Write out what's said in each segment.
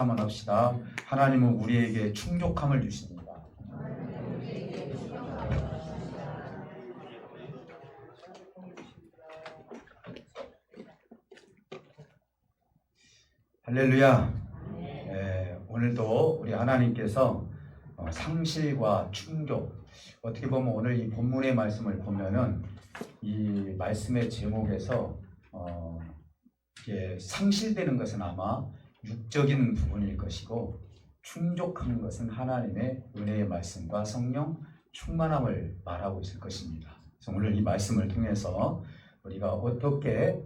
한번 합시다. 하나님은 우리에게 충족함을 주십니다. 할렐루야. 오늘도 우리 하나님께서 상실과 충족, 어떻게 보면 오늘 이 본문의 말씀을 보면은 이 말씀의 제목에서 이게 상실되는 것은 아마 육적인 부분일 것이고, 충족하는 것은 하나님의 은혜의 말씀과 성령 충만함을 말하고 있을 것입니다. 그래서 오늘 이 말씀을 통해서 우리가 어떻게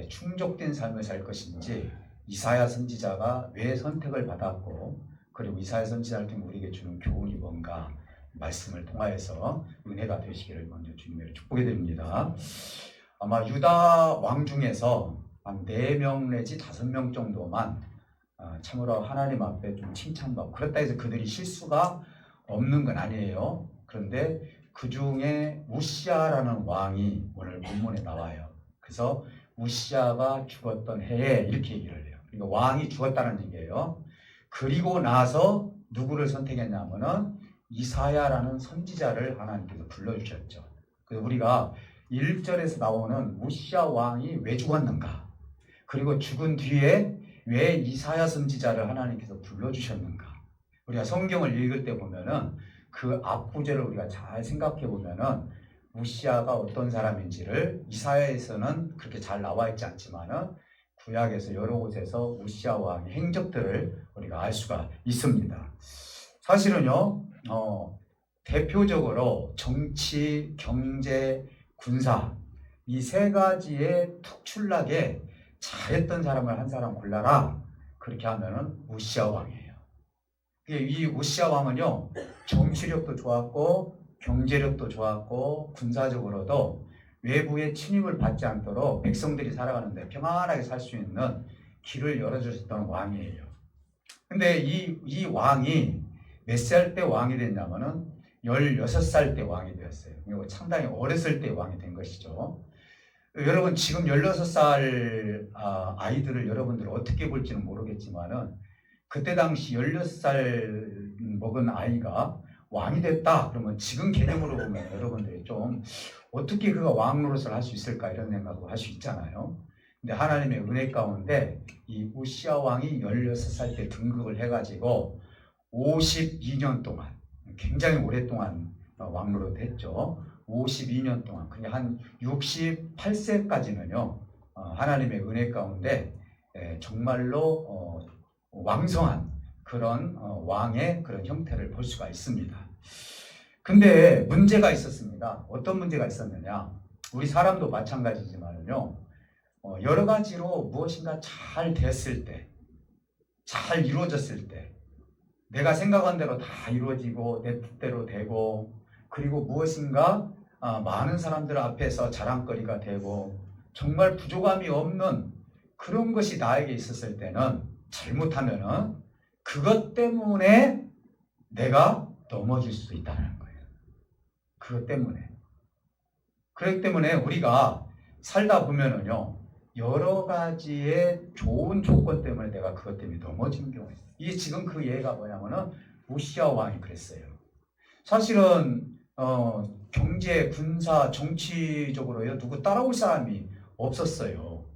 충족된 삶을 살 것인지, 이사야 선지자가 왜 선택을 받았고, 그리고 이사야 선지자를 통해 우리에게 주는 교훈이 뭔가 말씀을 통하여서 은혜가 되시기를 먼저 주님으로 축복해 드립니다. 아마 유다 왕 중에서 한 4명 내지 5명 정도만 참으로 하나님 앞에 좀 칭찬받고, 그렇다 해서 그들이 실수가 없는 건 아니에요. 그런데 그 중에 우시아라는 왕이 오늘 본문에 나와요. 그래서 우시아가 죽었던 해에 이렇게 얘기를 해요. 그러니까 왕이 죽었다는 얘기예요. 그리고 나서 누구를 선택했냐면은 이사야라는 선지자를 하나님께서 불러주셨죠. 그래서 우리가 1절에서 나오는 우시아 왕이 왜 죽었는가, 그리고 죽은 뒤에 왜 이사야 선지자를 하나님께서 불러주셨는가, 우리가 성경을 읽을 때 보면은 그 앞구절을 우리가 잘 생각해 보면은 우시아가 어떤 사람인지를 이사야에서는 그렇게 잘 나와 있지 않지만은 구약에서 여러 곳에서 우시아 왕의 행적들을 우리가 알 수가 있습니다. 사실은요, 대표적으로 정치, 경제, 군사 이 3가지에 특출나게 잘했던 사람을 한 사람 골라라, 그렇게 하면은 우시아 왕이에요. 이 우시아 왕은요, 정치력도 좋았고 경제력도 좋았고 군사적으로도 외부의 침입을 받지 않도록 백성들이 살아가는데 평안하게 살 수 있는 길을 열어주셨던 왕이에요. 근데 이 왕이 몇 살 때 왕이 됐냐면은 16살 때 왕이 되었어요. 이거 상당히 어렸을 때 왕이 된 것이죠. 여러분, 지금 16살 아이들을 여러분들 어떻게 볼지는 모르겠지만은, 그때 당시 16살 먹은 아이가 왕이 됐다 그러면 지금 개념으로 보면 여러분들이 좀 어떻게 그가 왕 노릇을 할 수 있을까 이런 생각을 할 수 있잖아요. 근데 하나님의 은혜 가운데 이 우시아 왕이 16살 때 등극을 해가지고 52년 동안, 굉장히 오랫동안 왕 노릇을 했죠. 52년 동안, 그게 한 68세까지는요 하나님의 은혜 가운데 정말로 왕성한 그런 왕의 그런 형태를 볼 수가 있습니다. 근데 문제가 있었습니다. 어떤 문제가 있었느냐, 우리 사람도 마찬가지지만요, 여러 가지로 무엇인가 잘 됐을 때, 잘 이루어졌을 때, 내가 생각한 대로 다 이루어지고 내 뜻대로 되고, 그리고 무엇인가 많은 사람들 앞에서 자랑거리가 되고, 정말 부족함이 없는 그런 것이 나에게 있었을 때는, 잘못하면은 그것 때문에 내가 넘어질 수 있다는 거예요. 그것 때문에. 그렇기 때문에 우리가 살다 보면은요, 여러 가지의 좋은 조건 때문에 내가 그것 때문에 넘어지는 경우가 있어요. 이게 지금 그 예가 뭐냐면은 우시아 왕이 그랬어요. 사실은 경제, 군사, 정치적으로요 누구 따라올 사람이 없었어요.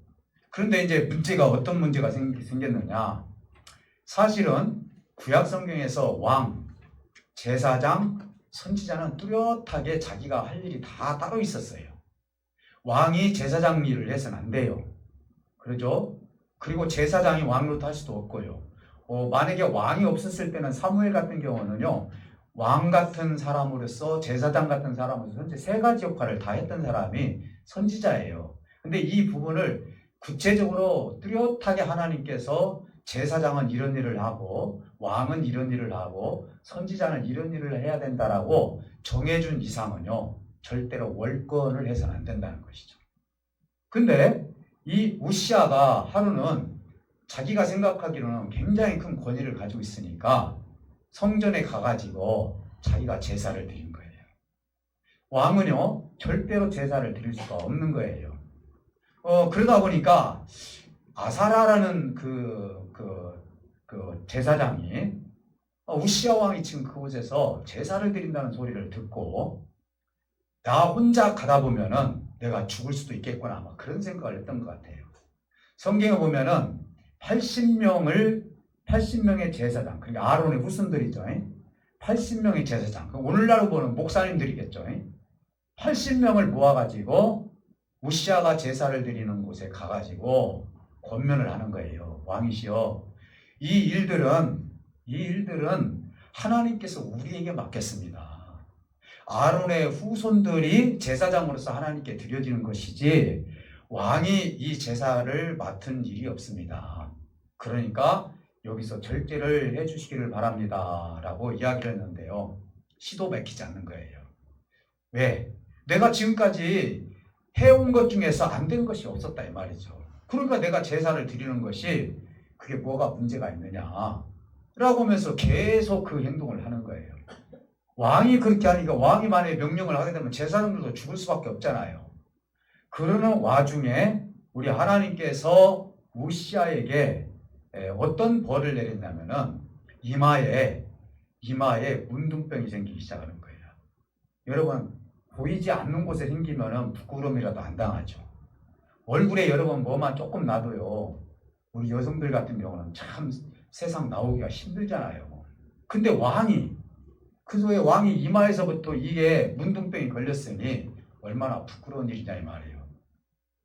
그런데 이제 문제가, 어떤 문제가 생겼느냐, 사실은 구약 성경에서 왕, 제사장, 선지자는 뚜렷하게 자기가 할 일이 다 따로 있었어요. 왕이 제사장 일을 해서는 안 돼요. 그렇죠? 그리고 제사장이 왕으로 할 수도 없고요. 만약에 왕이 없었을 때는 사무엘 같은 경우는요, 왕 같은 사람으로서, 제사장 같은 사람으로서 현재 3가지 역할을 다 했던 사람이 선지자예요. 근데 이 부분을 구체적으로 뚜렷하게 하나님께서 제사장은 이런 일을 하고 왕은 이런 일을 하고 선지자는 이런 일을 해야 된다라고 정해준 이상은요, 절대로 월권을 해서는 안 된다는 것이죠. 근데 이 우시아가 하루는 자기가 생각하기로는 굉장히 큰 권위를 가지고 있으니까 성전에 가가지고 자기가 제사를 드린 거예요. 왕은요 절대로 제사를 드릴 수가 없는 거예요. 그러다 보니까 아사라라는 그 제사장이 우시야 왕이 지금 그곳에서 제사를 드린다는 소리를 듣고 나 혼자 가다 보면은 내가 죽을 수도 있겠구나 아마 그런 생각을 했던 것 같아요. 성경에 보면은 80명의 제사장, 그러니까 아론의 후손들이죠. 80명의 제사장, 오늘날로 보는 목사님들이겠죠. 80명을 모아가지고 우시야가 제사를 드리는 곳에 가가지고 권면을 하는 거예요. 왕이시여, 이 일들은 하나님께서 우리에게 맡겼습니다. 아론의 후손들이 제사장으로서 하나님께 드려지는 것이지 왕이 이 제사를 맡은 일이 없습니다. 그러니까 여기서 절제를 해주시기를 바랍니다 라고 이야기를 했는데요, 시도 맥히지 않는 거예요. 왜? 내가 지금까지 해온 것 중에서 안 된 것이 없었다 이 말이죠. 그러니까 내가 제사를 드리는 것이 그게 뭐가 문제가 있느냐 라고 하면서 계속 그 행동을 하는 거예요. 왕이 그렇게 하니까, 왕이 만약에 명령을 하게 되면 제사장들도 죽을 수밖에 없잖아요. 그러는 와중에 우리 하나님께서 우시야에게 어떤 벌을 내렸냐면은 이마에 문둥병이 생기기 시작하는 거예요. 여러분, 보이지 않는 곳에 생기면은 부끄러움이라도 안 당하죠. 얼굴에 여러분 뭐만 조금 나도요, 우리 여성들 같은 경우는 참 세상 나오기가 힘들잖아요. 근데 왕이 이마에서부터 이게 문둥병이 걸렸으니 얼마나 부끄러운 일이냐 이 말이에요.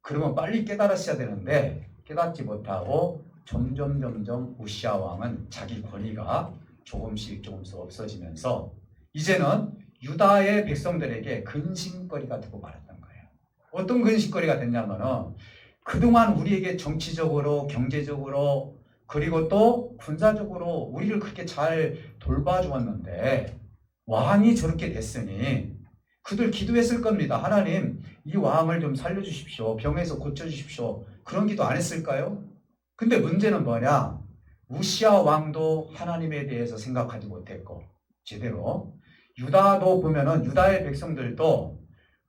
그러면 빨리 깨달았어야 되는데 깨닫지 못하고 점점 우시야 왕은 자기 권위가 조금씩 없어지면서 이제는 유다의 백성들에게 근심거리가 되고 말았던 거예요. 어떤 근심거리가 됐냐면은 그동안 우리에게 정치적으로, 경제적으로, 그리고 또 군사적으로 우리를 그렇게 잘 돌봐주었는데 왕이 저렇게 됐으니 그들 기도했을 겁니다. 하나님, 이 왕을 좀 살려주십시오. 병에서 고쳐주십시오. 그런 기도 안 했을까요? 근데 문제는 뭐냐? 우시야 왕도 하나님에 대해서 생각하지 못했고, 제대로 유다도 보면은 유다의 백성들도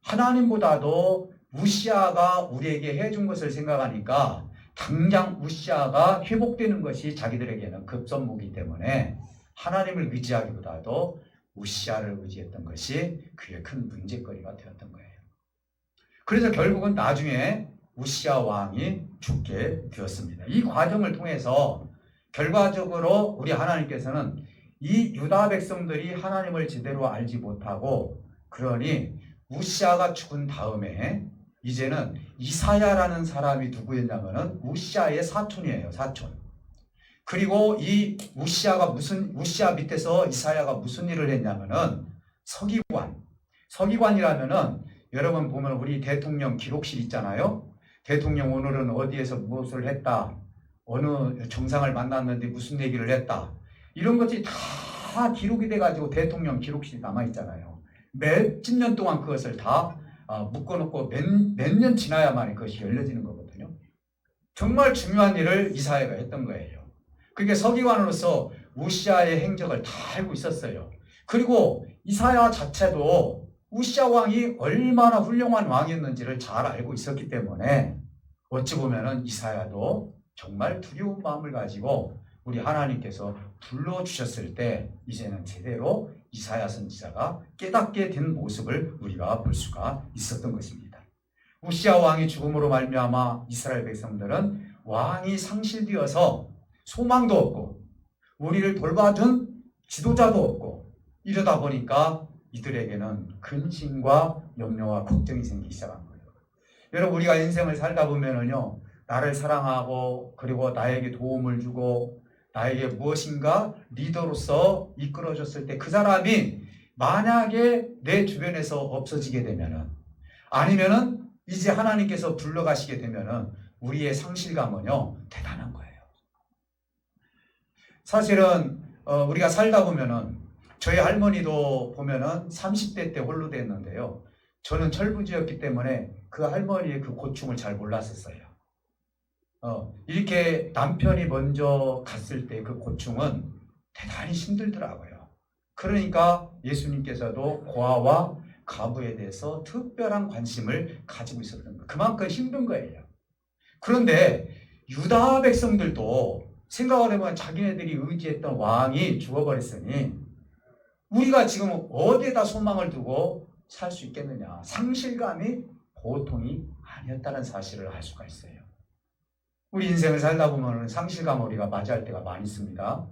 하나님보다도 우시야가 우리에게 해준 것을 생각하니까 당장 우시야가 회복되는 것이 자기들에게는 급선무기 때문에 하나님을 의지하기보다도 우시야를 의지했던 것이 그게 큰 문제거리가 되었던 거예요. 그래서 결국은 나중에 우시야 왕이 죽게 되었습니다. 이 과정을 통해서 결과적으로 우리 하나님께서는 이 유다 백성들이 하나님을 제대로 알지 못하고, 그러니 우시야가 죽은 다음에 이제는 이사야라는 사람이 누구였냐면은 우시야의 사촌이에요. 사촌. 그리고 이 우시야 밑에서 이사야가 무슨 일을 했냐면은 서기관이라면은 여러분 보면 우리 대통령 기록실 있잖아요. 대통령 오늘은 어디에서 무엇을 했다, 어느 정상을 만났는데 무슨 얘기를 했다, 이런 것이 다 기록이 돼가지고 대통령 기록실이 남아있잖아요. 몇십 년 동안 그것을 다 묶어놓고 몇 년 지나야만 그것이 열려지는 거거든요. 정말 중요한 일을 이사야가 했던 거예요. 그게 서기관으로서 우시야의 행적을 다 알고 있었어요. 그리고 이사야 자체도 우시야 왕이 얼마나 훌륭한 왕이었는지를 잘 알고 있었기 때문에 어찌 보면은 이사야도 정말 두려운 마음을 가지고 우리 하나님께서 불러주셨을 때 이제는 제대로 이사야 선지자가 깨닫게 된 모습을 우리가 볼 수가 있었던 것입니다. 우시야 왕이 죽음으로 말미암아 이스라엘 백성들은 왕이 상실되어서 소망도 없고 우리를 돌봐준 지도자도 없고, 이러다 보니까 이들에게는 근심과 염려와 걱정이 생기기 시작한 거예요. 여러분, 우리가 인생을 살다 보면은요, 나를 사랑하고 그리고 나에게 도움을 주고 나에게 무엇인가 리더로서 이끌어줬을 때 그 사람이 만약에 내 주변에서 없어지게 되면은, 아니면은 이제 하나님께서 불러가시게 되면은 우리의 상실감은요 대단한 거예요. 사실은 우리가 살다 보면은 저희 할머니도 보면은 30대 때 홀로 됐는데요, 저는 철부지였기 때문에 그 할머니의 그 고충을 잘 몰랐었어요. 이렇게 남편이 먼저 갔을 때 그 고충은 대단히 힘들더라고요. 그러니까 예수님께서도 고아와 가부에 대해서 특별한 관심을 가지고 있었던 거예요. 그만큼 힘든 거예요. 그런데 유다 백성들도 생각을 해보면 자기네들이 의지했던 왕이 죽어버렸으니 우리가 지금 어디에다 소망을 두고 살 수 있겠느냐. 상실감이 보통이 아니었다는 사실을 알 수가 있어요. 우리 인생을 살다 보면 상실감을 우리가 맞이할 때가 많이 있습니다.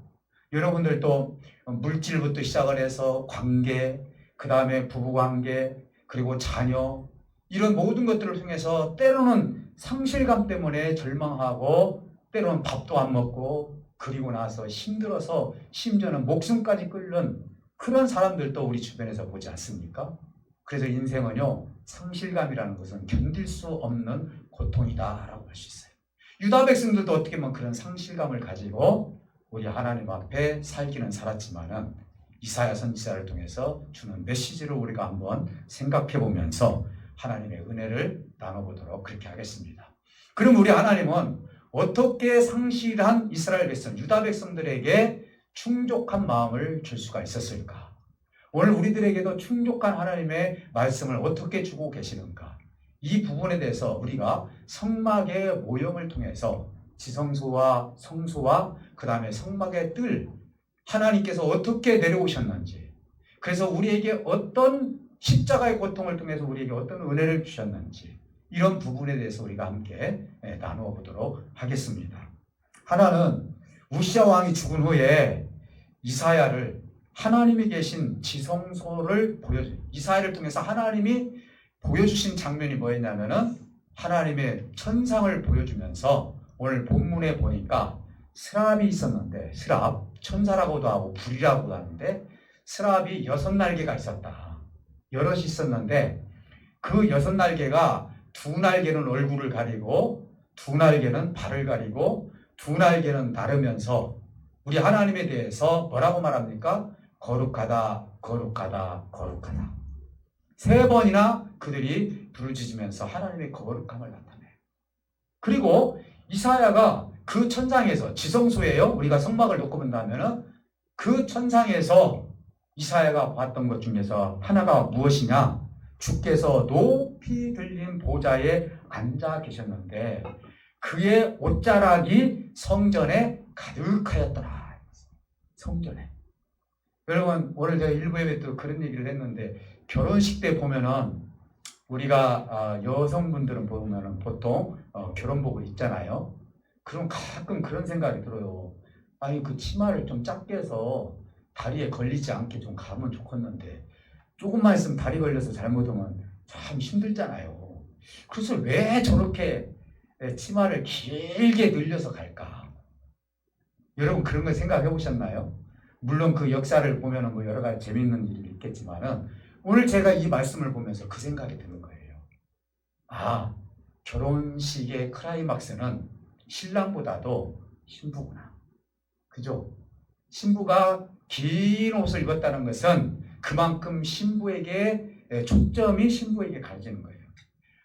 여러분들도 물질부터 시작을 해서 관계, 그 다음에 부부관계, 그리고 자녀, 이런 모든 것들을 통해서 때로는 상실감 때문에 절망하고 때로는 밥도 안 먹고 그리고 나서 힘들어서 심지어는 목숨까지 끓는 그런 사람들도 우리 주변에서 보지 않습니까? 그래서 인생은요, 상실감이라는 것은 견딜 수 없는 고통이다라고 할 수 있어요. 유다 백성들도 어떻게 보면 그런 상실감을 가지고 우리 하나님 앞에 살기는 살았지만은 이사야 선지자를 통해서 주는 메시지를 우리가 한번 생각해 보면서 하나님의 은혜를 나눠보도록 그렇게 하겠습니다. 그럼 우리 하나님은 어떻게 상실한 이스라엘 백성, 유다 백성들에게 충족한 마음을 줄 수가 있었을까? 오늘 우리들에게도 충족한 하나님의 말씀을 어떻게 주고 계시는가? 이 부분에 대해서 우리가 성막의 모형을 통해서 지성소와 성소와 그 다음에 성막의 뜰, 하나님께서 어떻게 내려오셨는지, 그래서 우리에게 어떤 십자가의 고통을 통해서 우리에게 어떤 은혜를 주셨는지, 이런 부분에 대해서 우리가 함께 나누어 보도록 하겠습니다. 하나는 우시야 왕이 죽은 후에 이사야를 하나님이 계신 지성소를 이사야를 통해서 하나님이 보여주신 장면이 뭐였냐면은 하나님의 천상을 보여주면서 오늘 본문에 보니까 스랍이 있었는데, 스랍, 천사라고도 하고 불이라고도 하는데 스랍이 6날개가 있었다. 여럿이 있었는데 그 6날개가 2날개는 얼굴을 가리고 2날개는 발을 가리고 2날개는 나르면서 우리 하나님에 대해서 뭐라고 말합니까? 거룩하다, 거룩하다, 거룩하다. 3번이나 그들이 부르짖으면서 하나님의 거룩함을 나타내요. 그리고 이사야가 그 천상에서, 지성소예요. 우리가 성막을 놓고 본다면은 그 천상에서 이사야가 봤던 것 중에서 하나가 무엇이냐? 주께서 높이 들린 보좌에 앉아 계셨는데 그의 옷자락이 성전에 가득하였더라. 성전에. 여러분, 오늘 제가 일부 예배 때 그런 얘기를 했는데, 결혼식 때 보면은 우리가 여성분들은 보면은 보통 결혼복을 입잖아요. 그럼 가끔 그런 생각이 들어요. 아니, 그 치마를 좀 작게 해서 다리에 걸리지 않게 좀 가면 좋겠는데 조금만 있으면 다리 걸려서 잘못하면 참 힘들잖아요. 그래서 왜 저렇게 치마를 길게 늘려서 갈까? 여러분, 그런 걸 생각해 보셨나요? 물론 그 역사를 보면은 뭐 여러 가지 재밌는 일이 있겠지만은 오늘 제가 이 말씀을 보면서 그 생각이 드는 거예요. 아, 결혼식의 클라이막스는 신랑보다도 신부구나. 그죠? 신부가 긴 옷을 입었다는 것은 그만큼 신부에게 초점이 신부에게 가지는 거예요.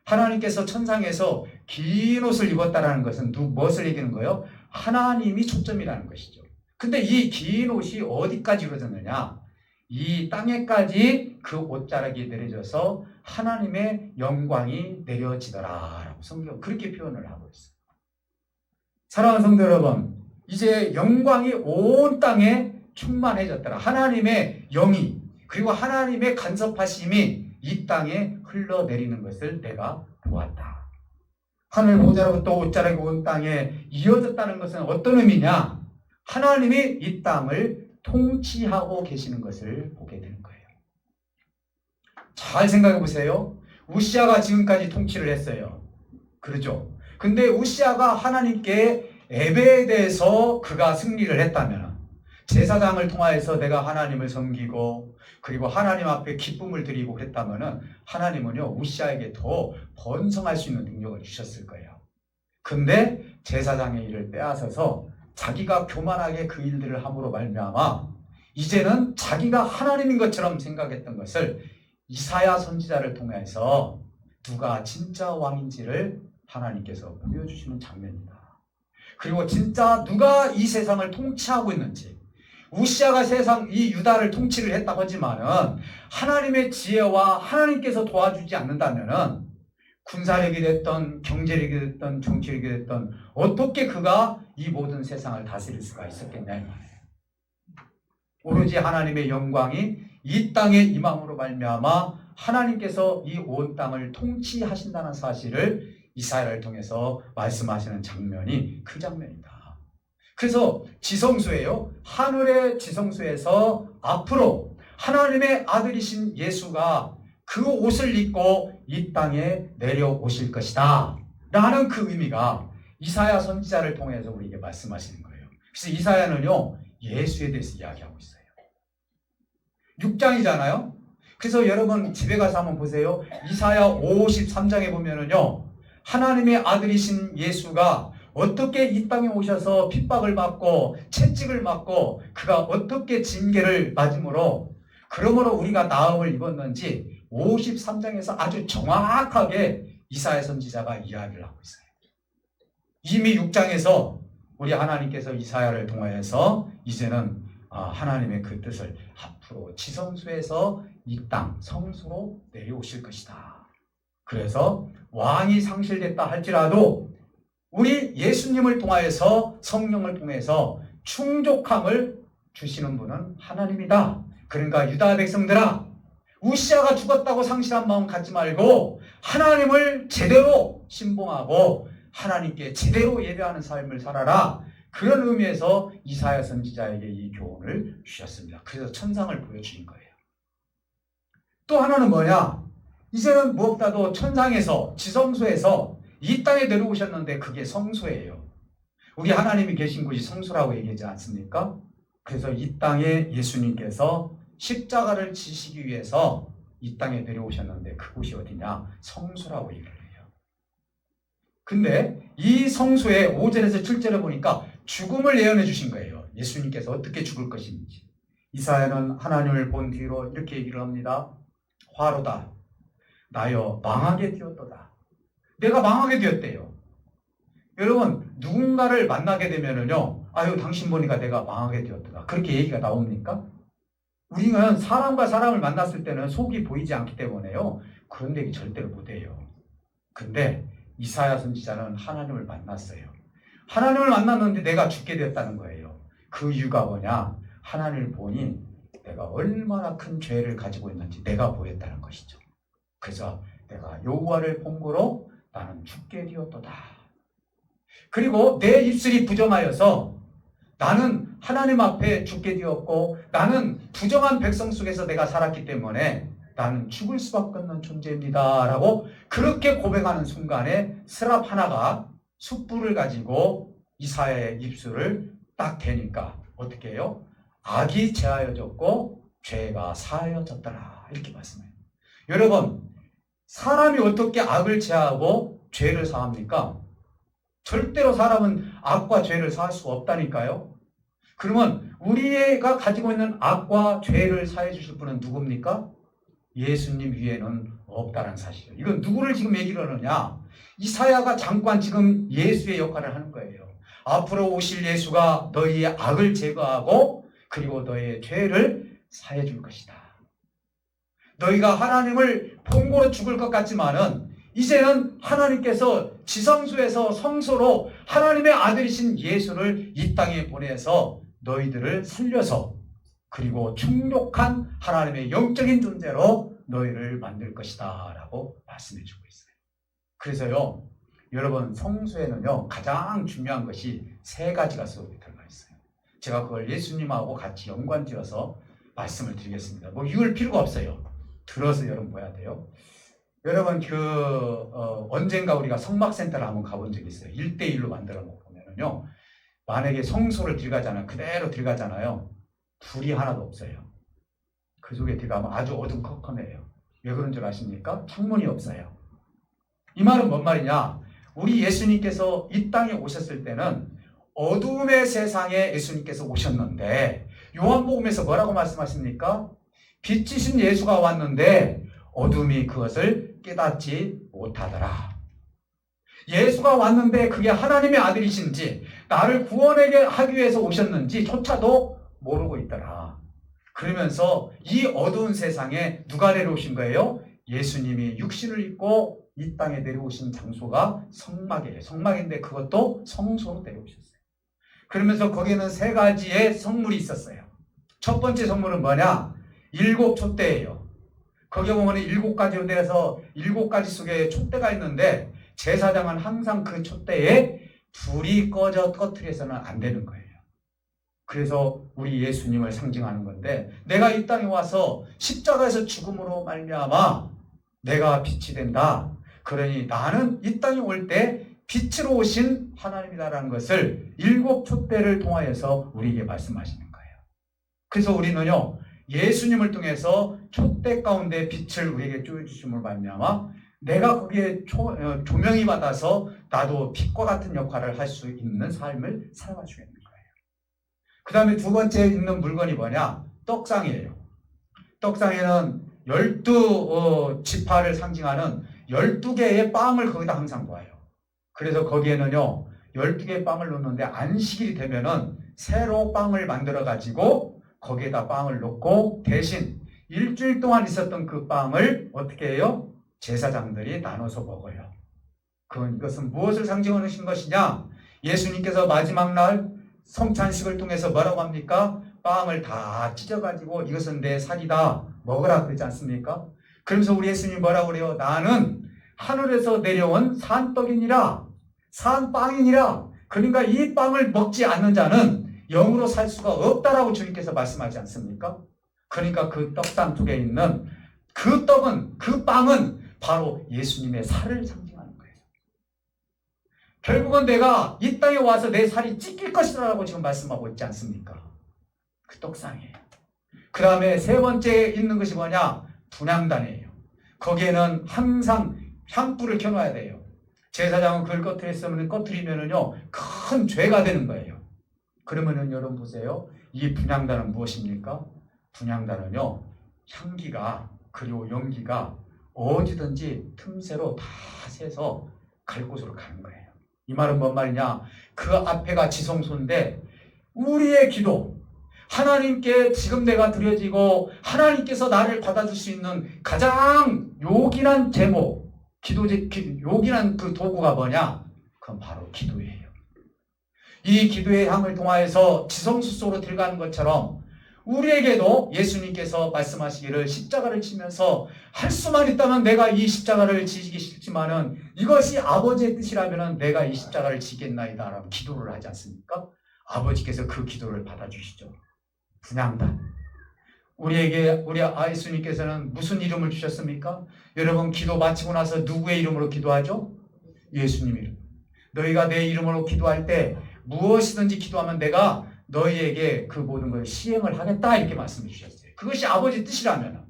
하나님께서 천상에서 긴 옷을 입었다는 것은 무엇을 얘기하는 거예요? 하나님이 초점이라는 것이죠. 근데 이 긴 옷이 어디까지 이루어졌느냐? 이 땅에까지 그 옷자락이 내려져서 하나님의 영광이 내려지더라 라고 성경 그렇게 표현을 하고 있어요. 사랑하는 성도 여러분, 이제 영광이 온 땅에 충만해졌더라. 하나님의 영이, 그리고 하나님의 간섭하심이 이 땅에 흘러내리는 것을 내가 보았다. 하늘 보좌로부터 옷자락이 온 땅에 이어졌다는 것은 어떤 의미냐? 하나님이 이 땅을 통치하고 계시는 것을 보게 되는 거예요. 잘 생각해 보세요. 우시야가 지금까지 통치를 했어요. 그렇죠? 근데 우시야가 하나님께 예배에 대해서 그가 승리를 했다면, 제사장을 통하여서 내가 하나님을 섬기고 그리고 하나님 앞에 기쁨을 드리고 그랬다면 하나님은요, 우시야에게 더 번성할 수 있는 능력을 주셨을 거예요. 근데 제사장의 일을 빼앗아서 자기가 교만하게 그 일들을 함으로 말미암아 이제는 자기가 하나님인 것처럼 생각했던 것을 이사야 선지자를 통해서 누가 진짜 왕인지를 하나님께서 보여주시는 장면이다. 그리고 진짜 누가 이 세상을 통치하고 있는지, 우시야가 이 유다를 통치를 했다고 하지만은 하나님의 지혜와 하나님께서 도와주지 않는다면은 군사력이 됐던 경제력이 됐던 정치력이 됐던 어떻게 그가 이 모든 세상을 다스릴 수가 있었겠냐 이 말이에요. 오로지 하나님의 영광이 이 땅에 임함으로 말미암아 하나님께서 이 온 땅을 통치하신다는 사실을 이사야를 통해서 말씀하시는 장면이 그 장면이다. 그래서 지성소예요. 하늘의 지성소에서 앞으로 하나님의 아들이신 예수가 그 옷을 입고 이 땅에 내려오실 것이다 라는 그 의미가 이사야 선지자를 통해서 우리에게 말씀하시는 거예요. 그래서 이사야는요 예수에 대해서 이야기하고 있어요. 6장이잖아요. 그래서 여러분 집에 가서 한번 보세요. 이사야 53장에 보면은요 하나님의 아들이신 예수가 어떻게 이 땅에 오셔서 핍박을 받고 채찍을 맞고 그가 어떻게 징계를 맞음으로 그러므로 우리가 나음을 입었는지 53장에서 아주 정확하게 이사야 선지자가 이야기를 하고 있어요. 이미 6장에서 우리 하나님께서 이사야를 통하여서 이제는 하나님의 그 뜻을 앞으로 지성소에서 이 땅 성소로 내려오실 것이다. 그래서 왕이 상실됐다 할지라도 우리 예수님을 통하여서 성령을 통해서 충족함을 주시는 분은 하나님이다. 그러니까 유다 백성들아 우시아가 죽었다고 상실한 마음 갖지 말고 하나님을 제대로 신봉하고 하나님께 제대로 예배하는 삶을 살아라. 그런 의미에서 이사야 선지자에게 이 교훈을 주셨습니다. 그래서 천상을 보여주신 거예요. 또 하나는 뭐냐? 이제는 무엇보다도 천상에서 지성소에서 이 땅에 내려오셨는데 그게 성소예요. 우리 하나님이 계신 곳이 성소라고 얘기하지 않습니까? 그래서 이 땅에 예수님께서 십자가를 지시기 위해서 이 땅에 내려오셨는데 그곳이 어디냐? 성소라고 얘기를 해요. 근데 이 성소에 5절에서 7절에 보니까 죽음을 예언해 주신 거예요. 예수님께서 어떻게 죽을 것인지. 이사야는 하나님을 본 뒤로 이렇게 얘기를 합니다. 화로다. 나여 망하게 되었도다. 내가 망하게 되었대요. 여러분 누군가를 만나게 되면은요. 아유 당신 보니까 내가 망하게 되었도다. 그렇게 얘기가 나옵니까? 우리는 사람과 사람을 만났을 때는 속이 보이지 않기 때문에요. 그런 얘기 절대로 못해요. 근데 이사야 선지자는 하나님을 만났어요. 하나님을 만났는데 내가 죽게 되었다는 거예요. 그 이유가 뭐냐? 하나님을 보니 내가 얼마나 큰 죄를 가지고 있는지 내가 보였다는 것이죠. 그래서 내가 여호와를 본고로 나는 죽게 되었도다. 그리고 내 입술이 부정하여서 나는 하나님 앞에 죽게 되었고 나는 부정한 백성 속에서 내가 살았기 때문에 나는 죽을 수밖에 없는 존재입니다 라고 그렇게 고백하는 순간에 스랍 하나가 숯불을 가지고 이사야의 입술을 딱 대니까 어떻게 해요? 악이 제하여졌고 죄가 사하여졌더라 이렇게 말씀해요. 여러분 사람이 어떻게 악을 제하고 죄를 사합니까? 절대로 사람은 악과 죄를 사할 수가 없다니까요. 그러면 우리가 가지고 있는 악과 죄를 사해 주실 분은 누굽니까? 예수님 위에는 없다는 사실이에요. 이건 누구를 지금 얘기를 하느냐? 이사야가 잠깐 지금 예수의 역할을 하는 거예요. 앞으로 오실 예수가 너희의 악을 제거하고 그리고 너희의 죄를 사해 줄 것이다. 너희가 하나님을 본고로 죽을 것 같지만은 이제는 하나님께서 지성소에서 성소로 하나님의 아들이신 예수를 이 땅에 보내서 너희들을 살려서 그리고 충족한 하나님의 영적인 존재로 너희를 만들 것이다 라고 말씀해 주고 있어요. 그래서요 여러분 성소에는요 가장 중요한 것이 세 가지가 수업에 들어가 있어요. 제가 그걸 예수님하고 같이 연관지어서 말씀을 드리겠습니다. 뭐 이을 필요가 없어요. 들어서 여러분 봐야 돼요. 여러분 언젠가 우리가 성막센터를 한번 가본 적이 있어요. 1대1로 만들어 놓고 보면은요 만약에 성소를 들어가잖아요. 그대로 들어가잖아요. 불이 하나도 없어요. 그 속에 들어가면 아주 어둠컴컴해요. 왜 그런 줄 아십니까? 창문이 없어요. 이 말은 뭔 말이냐? 우리 예수님께서 이 땅에 오셨을 때는 어둠의 세상에 예수님께서 오셨는데 요한복음에서 뭐라고 말씀하십니까? 빛이신 예수가 왔는데 어둠이 그것을 깨닫지 못하더라. 예수가 왔는데 그게 하나님의 아들이신지 나를 구원하게 하기 위해서 오셨는지 조차도 모르고 있더라. 그러면서 이 어두운 세상에 누가 내려오신 거예요? 예수님이 육신을 입고 이 땅에 내려오신 장소가 성막이에요. 성막인데 그것도 성소로 내려오셨어요. 그러면서 거기에는 세 가지의 성물이 있었어요. 첫 번째 성물은 뭐냐? 7촛대예요. 거기 보면 7가지로 돼서 7가지 속에 촛대가 있는데 제사장은 항상 그 촛대에 불이 꺼트려서는 안 되는 거예요. 그래서 우리 예수님을 상징하는 건데 내가 이 땅에 와서 십자가에서 죽음으로 말미암아 내가 빛이 된다. 그러니 나는 이 땅에 올 때 빛으로 오신 하나님이다라는 것을 7촛대를 통하여서 우리에게 말씀하시는 거예요. 그래서 우리는요 예수님을 통해서 촛대 가운데 빛을 우리에게 쪼여주심을 말미암아 내가 거기에 조명이 받아서 나도 빛과 같은 역할을 할 수 있는 삶을 살아갈 수 있는 거예요. 그 다음에 두 번째 있는 물건이 뭐냐? 떡상이에요. 떡상에는 12지파를 상징하는 12개의 빵을 거기다 항상 놓아요. 그래서 거기에는요 12개의 빵을 놓는데 안식일이 되면은 새로 빵을 만들어 가지고 거기에다 빵을 넣고 대신 일주일 동안 있었던 그 빵을 어떻게 해요? 제사장들이 나눠서 먹어요. 이것은 무엇을 상징하는 것이냐? 예수님께서 마지막 날 성찬식을 통해서 뭐라고 합니까? 빵을 다 찢어가지고 이것은 내 살이다 먹으라 그러지 않습니까? 그러면서 우리 예수님이 뭐라고 그래요? 나는 하늘에서 내려온 산떡이니라 산빵이니라. 그러니까 이 빵을 먹지 않는 자는 영으로 살 수가 없다라고 주님께서 말씀하지 않습니까? 그러니까 그 떡상 속에 있는 그 떡은 그 빵은 바로 예수님의 살을 상징하는 거예요. 결국은 내가 이 땅에 와서 내 살이 찢길 것이라고 지금 말씀하고 있지 않습니까? 그 떡상이에요. 그 다음에 세 번째 있는 것이 뭐냐? 분향단이에요. 거기에는 항상 향불을 켜놔야 돼요. 제사장은 그걸 꺼트리면은요 큰 죄가 되는 거예요. 그러면은 여러분 보세요. 이 분향단은 무엇입니까? 분향단은요 향기가 그리고 연기가 어디든지 틈새로 다 새서 갈 곳으로 가는 거예요. 이 말은 뭔 말이냐? 그 앞에가 지성소인데 우리의 기도 하나님께 지금 내가 드려지고 하나님께서 나를 받아줄 수 있는 가장 요긴한 제목 요긴한 그 도구가 뭐냐? 그건 바로 기도예요. 이 기도의 향을 통하여서 지성소 속으로 들어가는 것처럼 우리에게도 예수님께서 말씀하시기를 십자가를 지면서 할 수만 있다면 내가 이 십자가를 지기 싫지만은 이것이 아버지의 뜻이라면 내가 이 십자가를 지겠나이다 라고 기도를 하지 않습니까? 아버지께서 그 기도를 받아주시죠. 분향단. 우리 예수님께서는 무슨 이름을 주셨습니까? 여러분 기도 마치고 나서 누구의 이름으로 기도하죠? 예수님 이름. 너희가 내 이름으로 기도할 때 무엇이든지 기도하면 내가 너희에게 그 모든 걸 시행을 하겠다 이렇게 말씀해 주셨어요. 그것이 아버지 뜻이라면.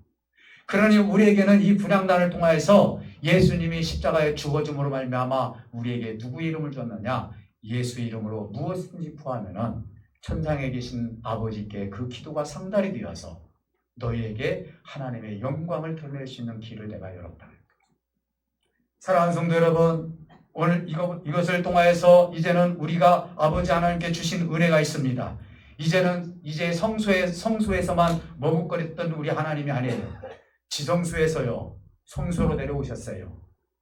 그러니 우리에게는 이 분향단을 통하여서 예수님이 십자가에 죽어줌으로 말미암아 우리에게 누구의 이름을 줬느냐? 예수의 이름으로 무엇이든지 구하면은 천상에 계신 아버지께 그 기도가 상달이 되어서 너희에게 하나님의 영광을 드러낼 수 있는 길을 내가 열었다. 사랑하는 성도 여러분, 오늘 이것을 통하여서 이제는 우리가 아버지 하나님께 주신 은혜가 있습니다. 이제 성소에서만 머뭇거렸던 우리 하나님이 아니에요. 지성소에서요 성소로 내려오셨어요.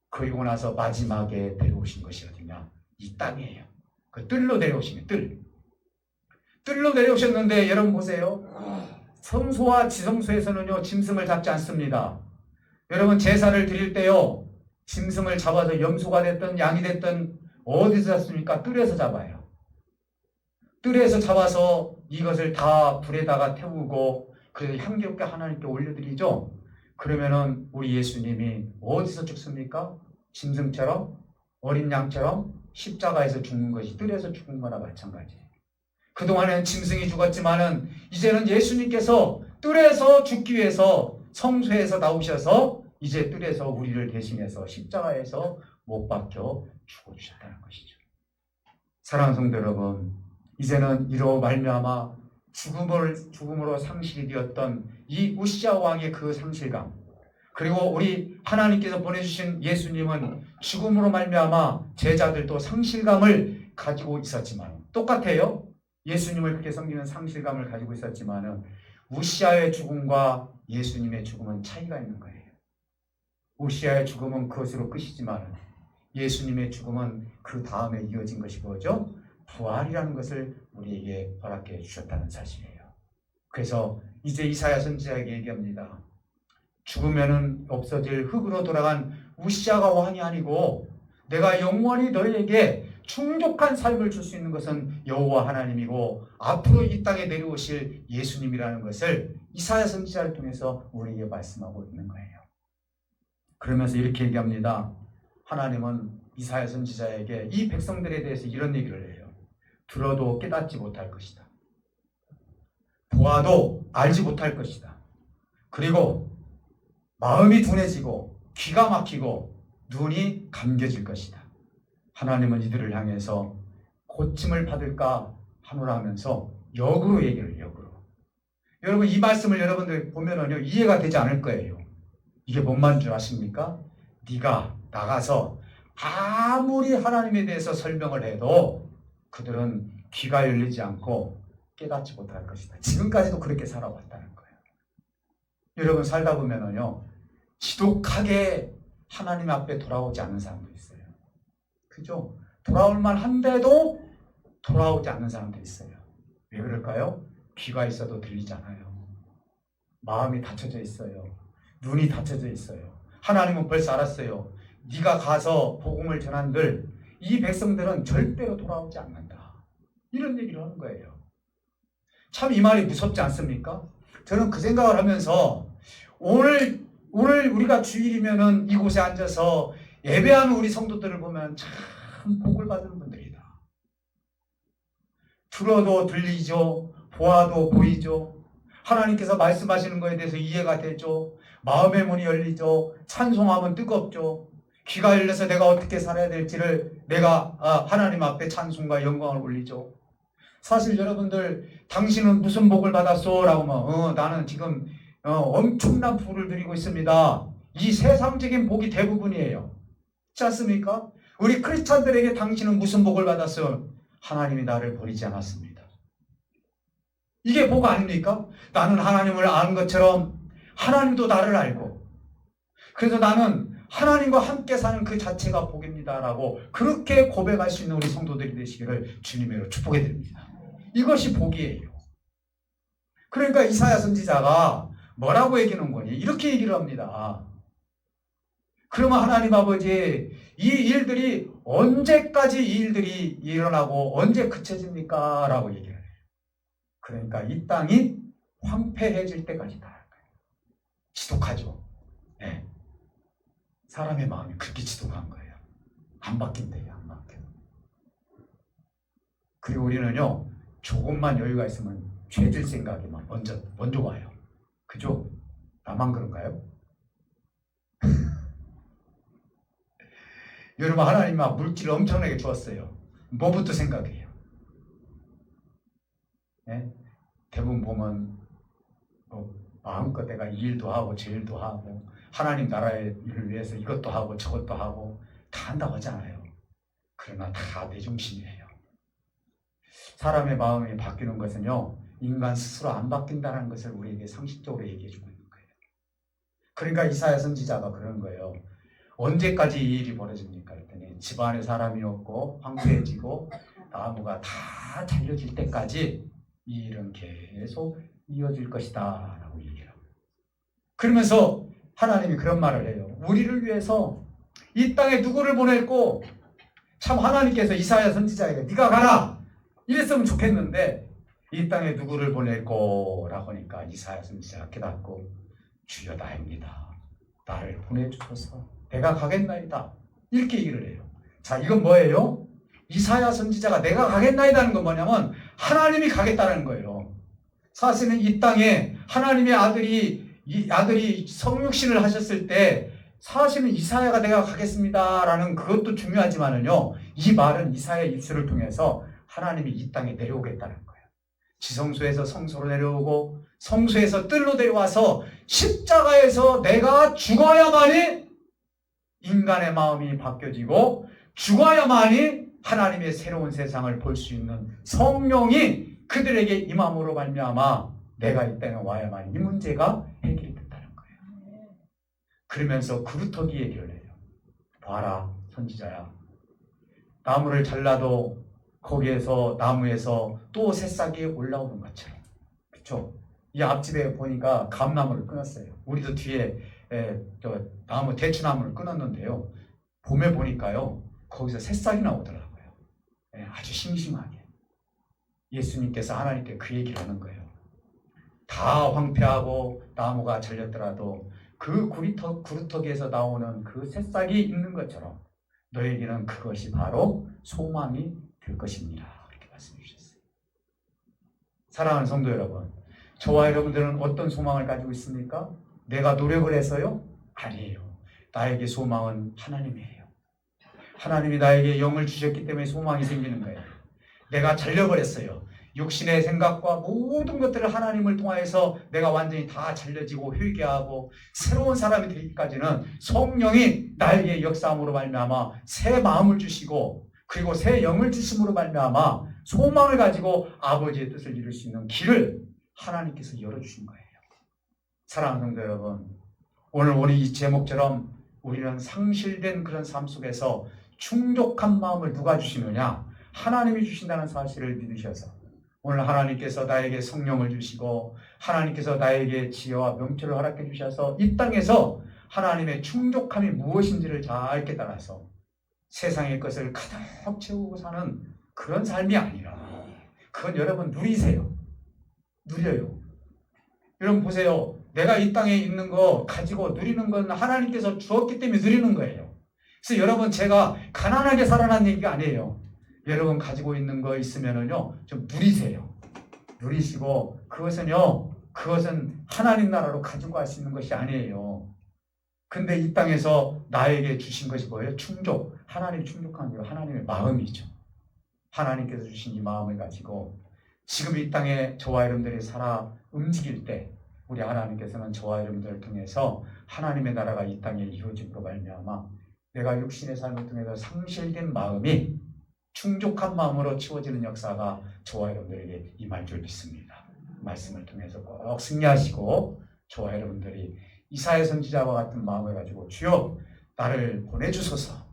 그리고 나서 마지막에 내려오신 것이 어디냐? 이 땅이에요. 그 뜰로 내려오신 거예요. 뜰로 내려오셨는데 여러분 보세요. 성소와 지성소에서는요 짐승을 잡지 않습니다. 여러분 제사를 드릴 때요 짐승을 잡아서 염소가 됐든 양이 됐든 어디서 잡습니까? 뜰에서 잡아요. 뜰에서 잡아서 이것을 다 불에다가 태우고 그래서 향기롭게 하나님께 올려드리죠. 그러면은 우리 예수님이 어디서 죽습니까? 짐승처럼 어린 양처럼 십자가에서 죽는 것이 뜰에서 죽은 거나 마찬가지예요. 그동안에는 짐승이 죽었지만은 이제는 예수님께서 뜰에서 죽기 위해서 성소에서 나오셔서 이제 뜰에서 우리를 대신해서 십자가에서 못 박혀 죽어주셨다는 것이죠. 사랑하는 성도 여러분, 이제는 이로 말미암아 죽음으로 상실이 되었던 이 우시아 왕의 그 상실감, 그리고 우리 하나님께서 보내주신 예수님은 죽음으로 말미암아 제자들도 상실감을 가지고 있었지만 똑같아요. 예수님을 그렇게 섬기는 상실감을 가지고 있었지만은 우시아의 죽음과 예수님의 죽음은 차이가 있는 거예요. 우시아의 죽음은 그것으로 끝이지만 예수님의 죽음은 그 다음에 이어진 것이 뭐죠? 부활이라는 것을 우리에게 허락해 주셨다는 사실이에요. 그래서 이제 이사야 선지자에게 얘기합니다. 죽으면은 없어질 흙으로 돌아간 우시아가 왕이 아니고 내가 영원히 너희에게 충족한 삶을 줄 수 있는 것은 여호와 하나님이고 앞으로 이 땅에 내려오실 예수님이라는 것을 이사야 선지자를 통해서 우리에게 말씀하고 있는 거예요. 그러면서 이렇게 얘기합니다. 하나님은 이사야 선지자에게 이 백성들에 대해서 이런 얘기를 해요. 들어도 깨닫지 못할 것이다. 보아도 알지 못할 것이다. 그리고 마음이 둔해지고 귀가 막히고 눈이 감겨질 것이다. 하나님은 이들을 향해서 고침을 받을까 하노라 하면서 역으로 얘기를 해요. 역으로. 여러분 이 말씀을 여러분들 보면은요 이해가 되지 않을 거예요. 이게 뭔 말인 줄 아십니까? 네가 나가서 아무리 하나님에 대해서 설명을 해도 그들은 귀가 열리지 않고 깨닫지 못할 것이다. 지금까지도 그렇게 살아왔다는 거예요. 여러분 살다 보면은요 지독하게 하나님 앞에 돌아오지 않는 사람도 있어요. 그죠? 돌아올 만한데도 돌아오지 않는 사람도 있어요. 왜 그럴까요? 귀가 있어도 들리잖아요. 마음이 닫혀져 있어요. 눈이 닫혀져 있어요. 하나님은 벌써 알았어요. 네가 가서 복음을 전한들 이 백성들은 절대로 돌아오지 않는다. 이런 얘기를 하는 거예요. 참 이 말이 무섭지 않습니까? 저는 그 생각을 하면서 오늘 우리가 주일이면은 이곳에 앉아서 예배하는 우리 성도들을 보면 참 복을 받은 분들이다. 들어도 들리죠. 보아도 보이죠. 하나님께서 말씀하시는 것에 대해서 이해가 되죠. 마음의 문이 열리죠. 찬송하면 뜨겁죠. 귀가 열려서 내가 어떻게 살아야 될지를 내가 하나님 앞에 찬송과 영광을 올리죠. 사실 여러분들 당신은 무슨 복을 받았어? 라고 하면 나는 지금 엄청난 부를 누리고 있습니다. 이 세상적인 복이 대부분이에요. 그렇지 않습니까? 우리 크리스찬들에게 당신은 무슨 복을 받았어요? 하나님이 나를 버리지 않았습니다. 이게 복 아닙니까? 나는 하나님을 아는 것처럼 하나님도 나를 알고 그래서 나는 하나님과 함께 사는 그 자체가 복입니다라고 그렇게 고백할 수 있는 우리 성도들이 되시기를 주님으로 축복해 드립니다. 이것이 복이에요. 그러니까 이사야 선지자가 뭐라고 얘기하는 거니? 이렇게 얘기를 합니다. 그러면 하나님 아버지 이 일들이 언제까지 이 일들이 일어나고 언제 그쳐집니까? 라고 얘기를 해요. 그러니까 이 땅이 황폐해질 때까지다. 지독하죠. 네. 사람의 마음이 그렇게 지독한 거예요. 안 바뀐대요. 안 바뀌어. 그리고 우리는요. 조금만 여유가 있으면 죄질 생각이 막 먼저 와요. 그죠? 나만 그런가요? 여러분 하나님이 물질을 엄청나게 주었어요. 뭐부터 생각해요? 네? 대부분 보면 마음껏 내가 이 일도 하고 저 일도 하고 하나님 나라의 일을 위해서 이것도 하고 저것도 하고 다 한다고 하잖아요. 그러나 다 내 중심이에요. 사람의 마음이 바뀌는 것은요. 인간 스스로 안 바뀐다는 것을 우리에게 상식적으로 얘기해 주고 있는 거예요. 그러니까 이사야 선지자가 그런 거예요. 언제까지 이 일이 벌어집니까? 했더니 집안에 사람이 없고 황폐해지고 나무가 다 잘려질 때까지 이 일은 계속 이어질 것이다 라고 얘기를 합니다. 그러면서 하나님이 그런 말을 해요. 우리를 위해서 이 땅에 누구를 보냈고 참 하나님께서 이사야 선지자에게 네가 가라 이랬으면 좋겠는데 이 땅에 누구를 보낼꼬 라고 하니까 이사야 선지자가 깨닫고 주여 나입니다. 나를 보내주셔서 내가 가겠나이다. 이렇게 얘기를 해요. 자, 이건 뭐예요? 이사야 선지자가 내가 가겠나이다는 건 뭐냐면 하나님이 가겠다는 거예요. 사실은 이 땅에 하나님의 아들이 성육신을 하셨을 때 사실은 이사야가 내가 가겠습니다라는 그것도 중요하지만은요. 이 말은 이사야의 입술을 통해서 하나님이 이 땅에 내려오겠다는 거예요. 지성소에서 성소로 내려오고 성소에서 뜰로 내려와서 십자가에서 내가 죽어야만이 인간의 마음이 바뀌어지고 죽어야만이 하나님의 새로운 세상을 볼 수 있는 성령이 그들에게 임함으로 말미암아 내가 이 땅에 와야만 이 문제가 해결이 된다는 거예요. 그러면서 그루터기 얘기를 해요. 봐라, 선지자야. 나무를 잘라도 거기에서 나무에서 또 새싹이 올라오는 것처럼. 그렇죠? 이 앞집에 보니까 감나무를 끊었어요. 우리도 뒤에 나무 대추나무를 끊었는데요. 봄에 보니까요. 거기서 새싹이 나오더라고요. 아주 싱싱하게. 예수님께서 하나님께 그 얘기를 하는 거예요. 다 황폐하고 나무가 잘렸더라도 그 구루터기에서 나오는 그 새싹이 있는 것처럼 너에게는 그것이 바로 소망이 될 것입니다. 그렇게 말씀해 주셨어요. 사랑하는 성도 여러분, 저와 여러분들은 어떤 소망을 가지고 있습니까? 내가 노력을 해서요? 아니에요. 나에게 소망은 하나님이에요. 하나님이 나에게 영을 주셨기 때문에 소망이 생기는 거예요. 내가 잘려버렸어요. 육신의 생각과 모든 것들을 하나님을 통하여서 내가 완전히 다 잘려지고 회개하고 새로운 사람이 되기까지는 성령이 나에게 역사함으로 말미암아 새 마음을 주시고 그리고 새 영을 주심으로 말미암아 소망을 가지고 아버지의 뜻을 이룰 수 있는 길을 하나님께서 열어주신 거예요. 사랑하는 성도 여러분, 오늘 우리 이 제목처럼 우리는 상실된 그런 삶 속에서 충족한 마음을 누가 주시느냐? 하나님이 주신다는 사실을 믿으셔서 오늘 하나님께서 나에게 성령을 주시고 하나님께서 나에게 지혜와 명철을 허락해 주셔서 이 땅에서 하나님의 충족함이 무엇인지를 잘 깨달아서 세상의 것을 가득 채우고 사는 그런 삶이 아니라 그건 여러분 누리세요. 누려요. 여러분 보세요. 내가 이 땅에 있는 거 가지고 누리는 건 하나님께서 주었기 때문에 누리는 거예요. 그래서 여러분 제가 가난하게 살아난 얘기가 아니에요. 여러분 가지고 있는 거 있으면은요, 좀 누리세요. 누리시고, 그것은 하나님 나라로 가지고 갈 수 있는 것이 아니에요. 근데 이 땅에서 나에게 주신 것이 뭐예요? 충족. 하나님이 충족한 게 하나님의 마음이죠. 하나님께서 주신 이 마음을 가지고, 지금 이 땅에 저와 여러분들이 살아 움직일 때, 우리 하나님께서는 저와 여러분들을 통해서 하나님의 나라가 이 땅에 이루어짐으로 말미암아 내가 육신의 삶을 통해서 상실된 마음이 충족한 마음으로 치워지는 역사가 저와 여러분들에게 임할 줄 믿습니다. 말씀을 통해서 꼭 승리하시고 저와 여러분들이 이사야 선지자와 같은 마음을 가지고 주여 나를 보내주소서.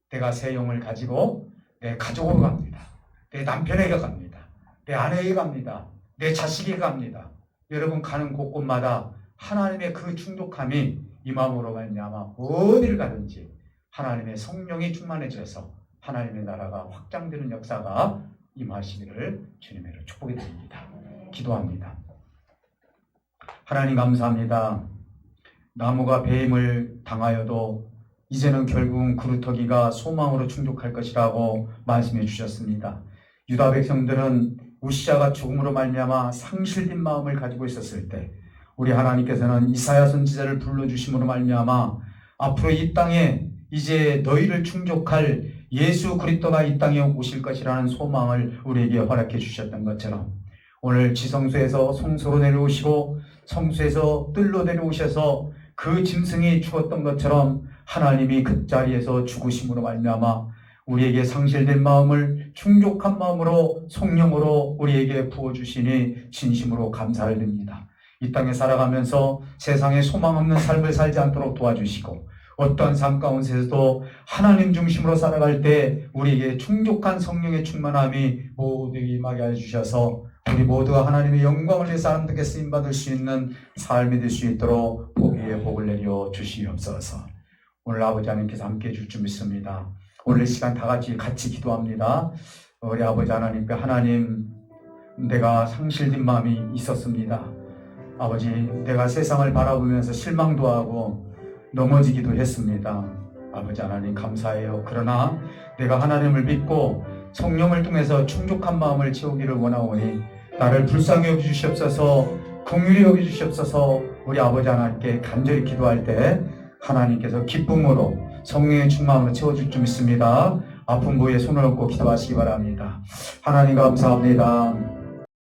내가 새 영을 가지고 내 가족으로 갑니다. 내 남편에게 갑니다. 내 아내에게 갑니다. 내 자식에게 갑니다. 여러분 가는 곳곳마다 하나님의 그 충족함이 이 마음으로 말미암아 어디를 가든지 하나님의 성령이 충만해져서 하나님의 나라가 확장되는 역사가 임하시기를 주님의 이름으로 축복해 드립니다. 기도합니다. 하나님 감사합니다. 나무가 배임을 당하여도 이제는 결국은 그루터기가 소망으로 충족할 것이라고 말씀해 주셨습니다. 유다 백성들은 우시아가 죽음으로 말미암아 상실된 마음을 가지고 있었을 때 우리 하나님께서는 이사야 선지자를 불러주심으로 말미암아 앞으로 이 땅에 이제 너희를 충족할 예수 그리스도가 이 땅에 오실 것이라는 소망을 우리에게 허락해 주셨던 것처럼 오늘 지성소에서 성소로 내려오시고 성소에서 뜰로 내려오셔서 그 짐승이 죽었던 것처럼 하나님이 그 자리에서 죽으심으로 말미암아 우리에게 상실된 마음을 충족한 마음으로 성령으로 우리에게 부어주시니 진심으로 감사를 드립니다. 이 땅에 살아가면서 세상에 소망 없는 삶을 살지 않도록 도와주시고 어떠한 삶 가운데서도 하나님 중심으로 살아갈 때 우리에게 충족한 성령의 충만함이 모두 임하게 해주셔서 우리 모두가 하나님의 영광을 위해서 하나님께 쓰임받을 수 있는 삶이 될 수 있도록 복 위에 복을 내려 주시옵소서. 오늘 아버지 하나님께서 함께해 줄 줄 믿습니다. 오늘 이 시간 다 같이 기도합니다. 우리 아버지 하나님께 하나님 내가 상실된 마음이 있었습니다. 아버지 내가 세상을 바라보면서 실망도 하고 넘어지기도 했습니다. 아버지 하나님 감사해요. 그러나 내가 하나님을 믿고 성령을 통해서 충족한 마음을 채우기를 원하오니 나를 불쌍히 여기주시옵소서 긍휼히 여기주시옵소서. 우리 아버지 하나님께 간절히 기도할 때 하나님께서 기쁨으로 성령의 충만으로 채워줄 줄 믿습니다. 아픈 부위에 손을 얹고 기도하시기 바랍니다. 하나님 감사합니다.